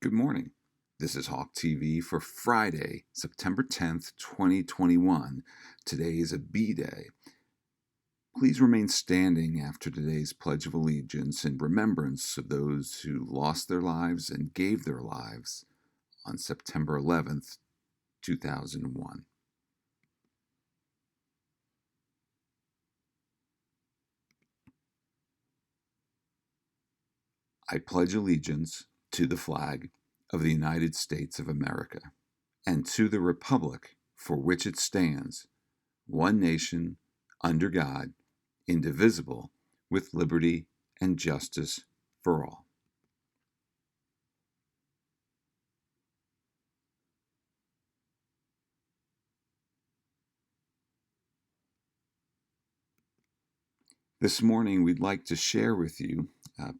Good morning. This is Hawk TV for Friday, September 10th, 2021. Today is a B-Day. Please remain standing after today's Pledge of Allegiance in remembrance of those who lost their lives and gave their lives on September 11th, 2001. I pledge allegiance to the flag of the United States of America and to the republic for which it stands, one nation, under God, indivisible, with liberty and justice for all. This morning, we'd like to share with you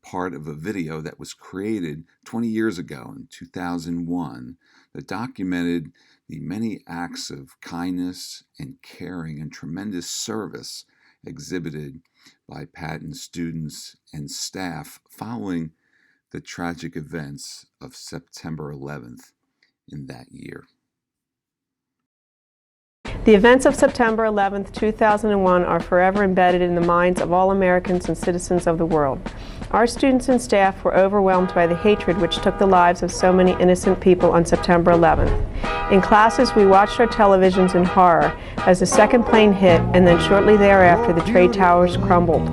part of a video that was created 20 years ago in 2001 that documented the many acts of kindness and caring and tremendous service exhibited by Patton students and staff following the tragic events of September 11th in that year. The events of September 11, 2001 are forever embedded in the minds of all Americans and citizens of the world. Our students and staff were overwhelmed by the hatred which took the lives of so many innocent people on September 11th. In classes, we watched our televisions in horror as the second plane hit, and then shortly thereafter the trade towers crumbled.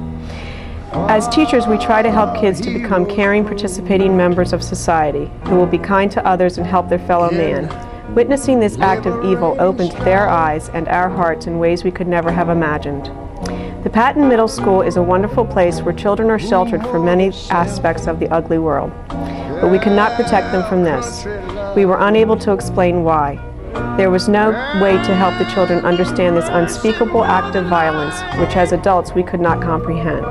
As teachers, we try to help kids to become caring, participating members of society who will be kind to others and help their fellow man. Witnessing this act of evil opened their eyes and our hearts in ways we could never have imagined. The Patton Middle School is a wonderful place where children are sheltered from many aspects of the ugly world. But we could not protect them from this. We were unable to explain why. There was no way to help the children understand this unspeakable act of violence, which as adults we could not comprehend.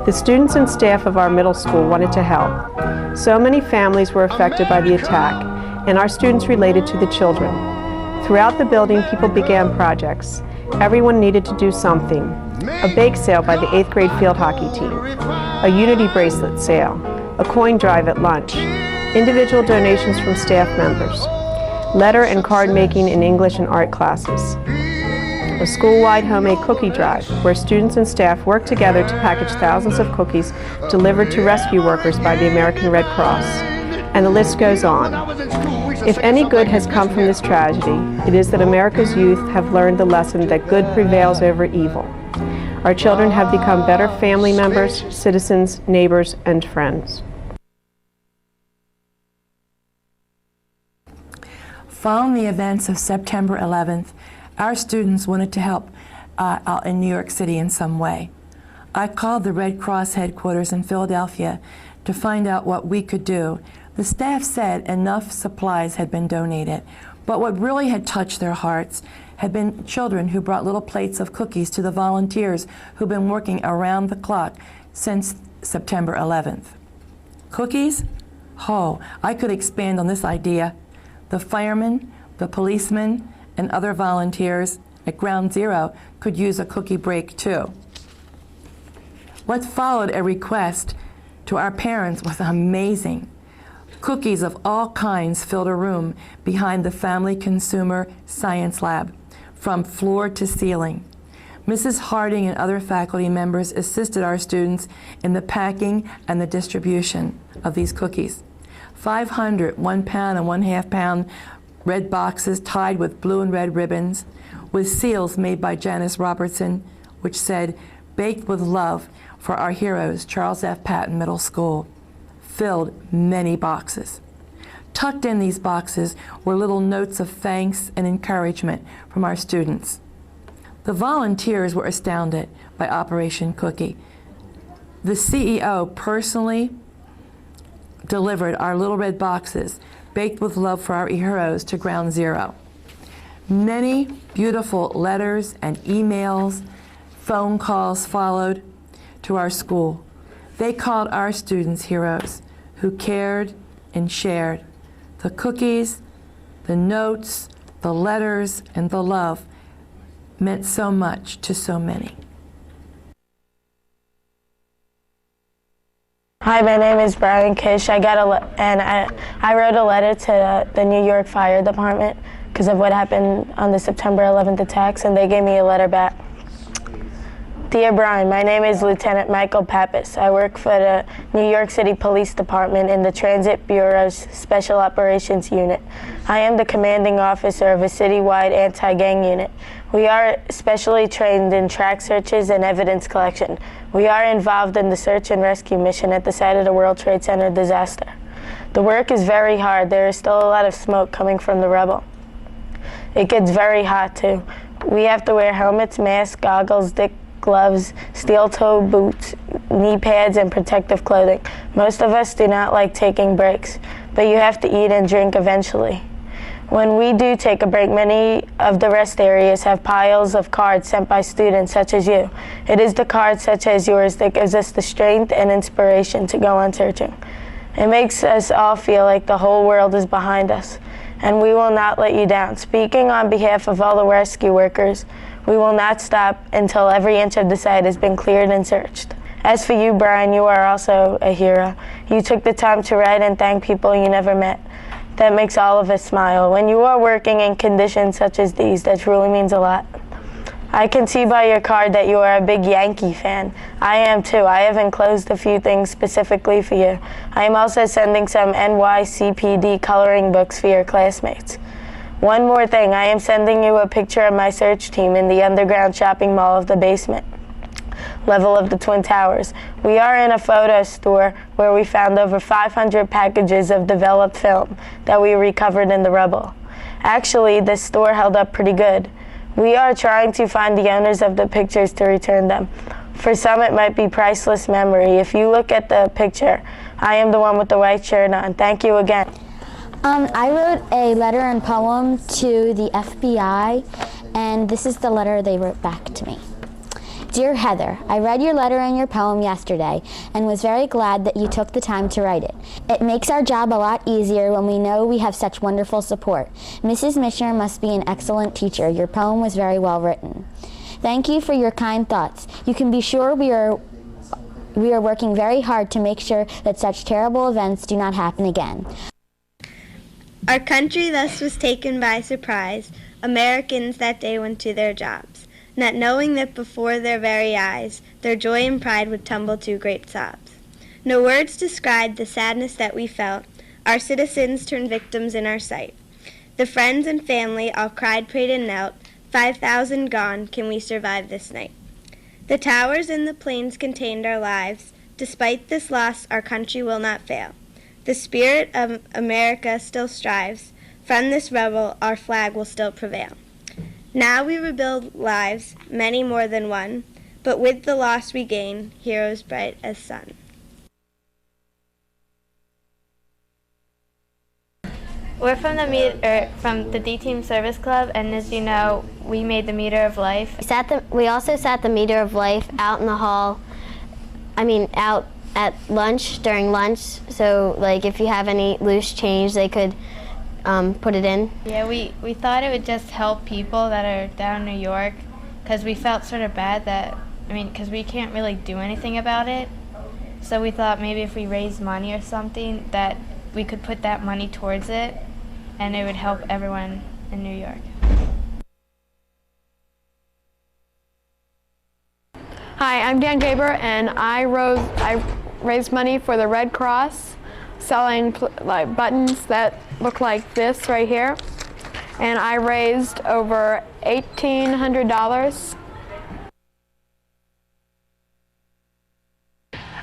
The students and staff of our middle school wanted to help. So many families were affected by the attack, and our students related to the children. Throughout the building, people began projects. Everyone needed to do something. A bake sale by the 8th grade field hockey team, a unity bracelet sale, a coin drive at lunch, individual donations from staff members, letter and card making in English and art classes, a school-wide homemade cookie drive where students and staff worked together to package thousands of cookies delivered to rescue workers by the American Red Cross. And the list goes on. If any good has come from this tragedy, it is that America's youth have learned the lesson that good prevails over evil. Our children have become better family members, citizens, neighbors, and friends. Following the events of September 11th, our students wanted to help out in New York City in some way. I called the Red Cross headquarters in Philadelphia to find out what we could do. The staff said enough supplies had been donated, but what really had touched their hearts had been children who brought little plates of cookies to the volunteers who've been working around the clock since September 11th. Cookies? Oh, I could expand on this idea. The firemen, the policemen, and other volunteers at Ground Zero could use a cookie break too. What followed a request to our parents was amazing. Cookies of all kinds filled a room behind the Family Consumer Science Lab, from floor to ceiling. Mrs. Harding and other faculty members assisted our students in the packing and the distribution of these cookies. 500 1-pound and 1/2-pound red boxes tied with blue and red ribbons, with seals made by Janice Robertson, which said, "Baked with love for our heroes, Charles F. Patton Middle School," filled many boxes. Tucked in these boxes were little notes of thanks and encouragement from our students. The volunteers were astounded by Operation Cookie. The CEO personally delivered our little red boxes, baked with love for our heroes, to Ground Zero. Many beautiful letters and emails, phone calls followed to our school. They called our students heroes who cared and shared. The cookies, the notes, the letters, and the love meant so much to so many. Hi, my name is Brian Kish. I wrote a letter to the New York Fire Department because of what happened on the September 11th attacks, and they gave me a letter back. Dear Brian, my name is Lieutenant Michael Pappas. I work for the New York City Police Department in the Transit Bureau's Special Operations Unit. I am the commanding officer of a citywide anti-gang unit. We are specially trained in track searches and evidence collection. We are involved in the search and rescue mission at the site of the World Trade Center disaster. The work is very hard. There is still a lot of smoke coming from the rubble. It gets very hot too. We have to wear helmets, masks, goggles, thick gloves, steel-toe boots, knee pads, and protective clothing. Most of us do not like taking breaks, but you have to eat and drink eventually. When we do take a break, many of the rest areas have piles of cards sent by students such as you. It is the cards such as yours that gives us the strength and inspiration to go on searching. It makes us all feel like the whole world is behind us, and we will not let you down. Speaking on behalf of all the rescue workers, we will not stop until every inch of the site has been cleared and searched. As for you, Brian, you are also a hero. You took the time to write and thank people you never met. That makes all of us smile. When you are working in conditions such as these, that truly means a lot. I can see by your card that you are a big Yankee fan. I am too. I have enclosed a few things specifically for you. I am also sending some NYCPD coloring books for your classmates. One more thing, I am sending you a picture of my search team in the underground shopping mall of the basement level of the Twin Towers. We are in a photo store where we found over 500 packages of developed film that we recovered in the rubble. Actually, this store held up pretty good. We are trying to find the owners of the pictures to return them. For some, it might be priceless memory. If you look at the picture, I am the one with the white shirt on. Thank you again. I wrote a letter and poem to the FBI, and this is the letter they wrote back to me. Dear Heather, I read your letter and your poem yesterday and was very glad that you took the time to write it. It makes our job a lot easier when we know we have such wonderful support. Mrs. Michener must be an excellent teacher. Your poem was very well written. Thank you for your kind thoughts. You can be sure we are working very hard to make sure that such terrible events do not happen again. Our country thus was taken by surprise. Americans that day went to their jobs, not knowing that before their very eyes their joy and pride would tumble to great sobs. No words describe the sadness that we felt. Our citizens turned victims in our sight. The friends and family all cried, prayed, and knelt. 5,000 gone, can we survive this night? The towers and the planes contained our lives. Despite this loss, our country will not fail. The spirit of America still strives. From this rebel, our flag will still prevail. Now we rebuild lives, many more than one, but with the loss we gain, heroes bright as sun. We're from the D-Team Service Club, and as you know, we made the Meter of Life. We also sat the Meter of Life out in the hall, out at lunch, during lunch, so like if you have any loose change, they could put it in. Yeah, we thought it would just help people that are down in New York, because we felt sort of bad that, because we can't really do anything about it. So we thought maybe if we raised money or something, that we could put that money towards it, and it would help everyone in New York. Hi, I'm Dan Gaber, and I raised money for the Red Cross, selling buttons that look like this right here, and I raised over $1,800.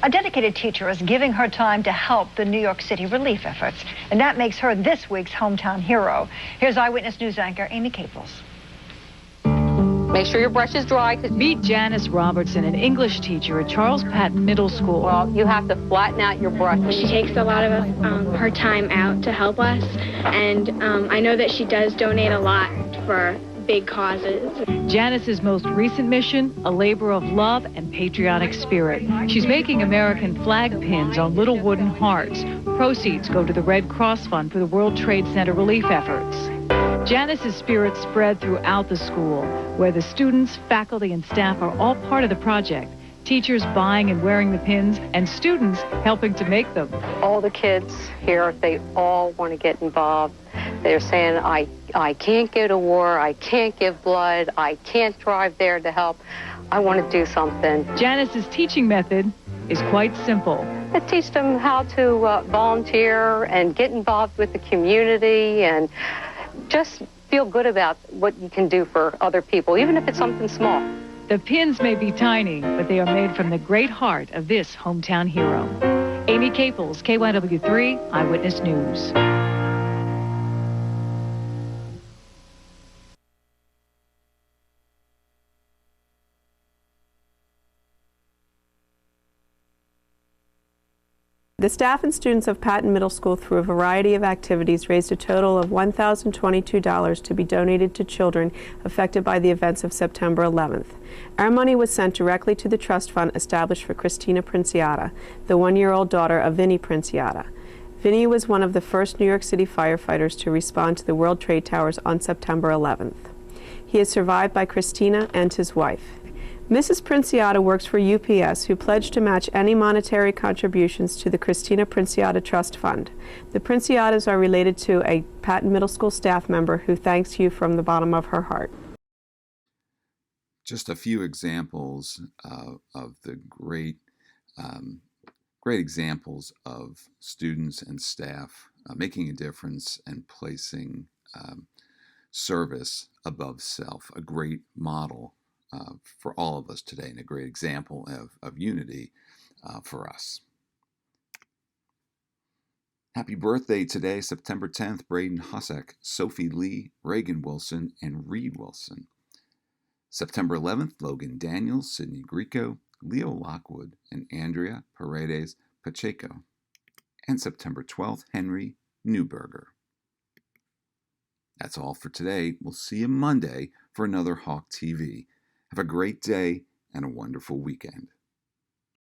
A dedicated teacher is giving her time to help the New York City relief efforts, and that makes her this week's hometown hero. Here's Eyewitness News anchor Amy Caples. Make sure your brush is dry. Meet Janice Robertson, an English teacher at Charles Patton Middle School. Well, you have to flatten out your brush. She takes a lot of her time out to help us, and I know that she does donate a lot for big causes. Janice's most recent mission, a labor of love and patriotic spirit. She's making American flag pins on little wooden hearts. Proceeds go to the Red Cross Fund for the World Trade Center relief efforts. Janice's spirit spread throughout the school, where the students, faculty, and staff are all part of the project, teachers buying and wearing the pins, and students helping to make them. All the kids here, they all want to get involved. They're saying, I can't go to war, I can't give blood, I can't drive there to help. I want to do something. Janice's teaching method is quite simple. I teach them how to volunteer and get involved with the community and just feel good about what you can do for other people, even if it's something small. The pins may be tiny, but they are made from the great heart of this hometown hero. Amy Caples, KYW3 Eyewitness News. The staff and students of Patton Middle School, through a variety of activities, raised a total of $1,022 to be donated to children affected by the events of September 11th. Our money was sent directly to the trust fund established for Christina Princiata, the one-year-old daughter of Vinnie Princiata. Vinnie was one of the first New York City firefighters to respond to the World Trade Towers on September 11th. He is survived by Christina and his wife. Mrs. Princiata works for UPS, who pledged to match any monetary contributions to the Christina Princiata Trust Fund. The Princiatas are related to a Patton Middle School staff member who thanks you from the bottom of her heart. Just a few examples of the great examples of students and staff making a difference and placing service above self, a great model for all of us today, and a great example of unity for us. Happy birthday today, September 10th, Braden Hussek, Sophie Lee, Reagan Wilson, and Reed Wilson. September 11th, Logan Daniels, Sydney Grieco, Leo Lockwood, and Andrea Paredes Pacheco. And September 12th, Henry Newberger. That's all for today. We'll see you Monday for another Hawk TV. Have a great day and a wonderful weekend.